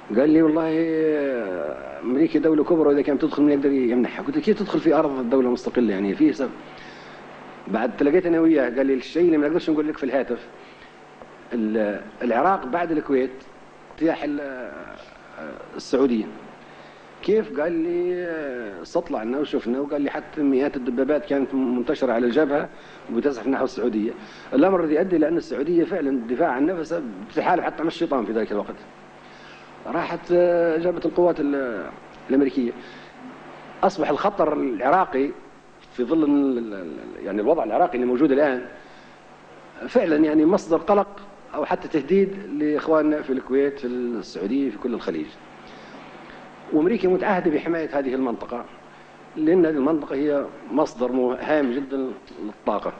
قال لي والله امريكا دوله كبرى واذا كانت تدخل من يقدر يمنحها. قلت له كيف تدخل في ارض الدوله مستقله؟ يعني في سبب. بعد تلاقيت انا وياه قال لي الشيء اللي ما نقدرش نقول لك في الهاتف، العراق بعد الكويت اجتاح السعوديه. كيف؟ قال لي استطلعنا وشفنا، وقال لي حتى مئات الدبابات كانت منتشره على الجبهه وبتزحف نحو السعوديه. الامر الذي ادى الى ان السعوديه فعلا الدفاع عن نفسها بتحالف حتى مع الشيطان في ذلك الوقت. راحت جابت القوات الامريكيه. اصبح الخطر العراقي في ظل يعني الوضع العراقي اللي موجود الان فعلا يعني مصدر قلق او حتى تهديد لاخواننا في الكويت، في السعوديه، في كل الخليج. وامريكا متعهده بحمايه هذه المنطقه، لان هذه المنطقه هي مصدر هام جدا للطاقه.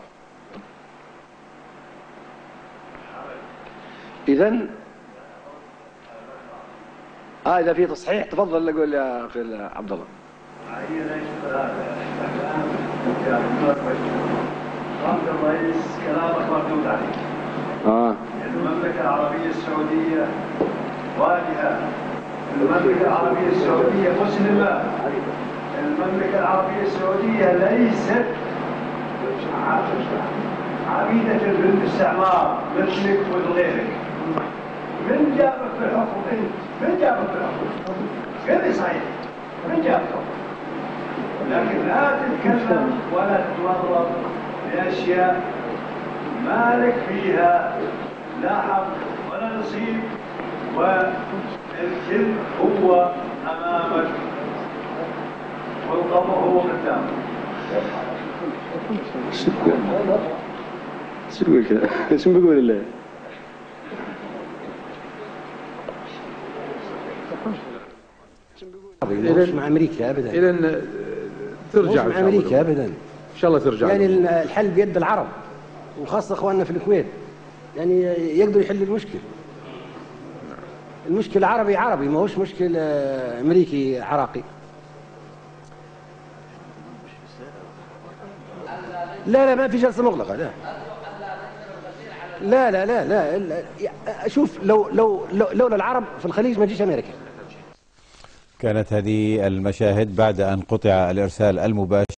اذا اذا في تصحيح تفضل اقول يا اخي عبد الله. الرئيس كلامك مردود عليه. المملكة العربية السعودية واجهة. المملكة العربية السعودية مسلمة. المملكة العربية السعودية ليست عبيدة للاستعمار مثلك وغيرك. من جابك في الحكم انت؟ من جابك في الحكم؟ غير صحيح. من جابك؟ لكن لا تتكلم ولا تتورط بأشياء مالك فيها لا حق ولا نصيب، والكل هو أمامك والقبر هو قدامك. شو تقول كذا؟ شو بيقول الله؟ مش مع امريكا ابدا. اذا ترجع مع امريكا ابدا. ان شاء الله ترجع. يعني الحل بيد العرب، وخاصه اخواننا في الكويت، يعني يقدروا يحلوا المشكله. المشكله عربي ما هوش مشكله امريكي عراقي. لا ما في جلسه مغلقه. لا شوف، لولا العرب في الخليج ما تجيش امريكا. كانت هذه المشاهد بعد أن قطع الإرسال المباشر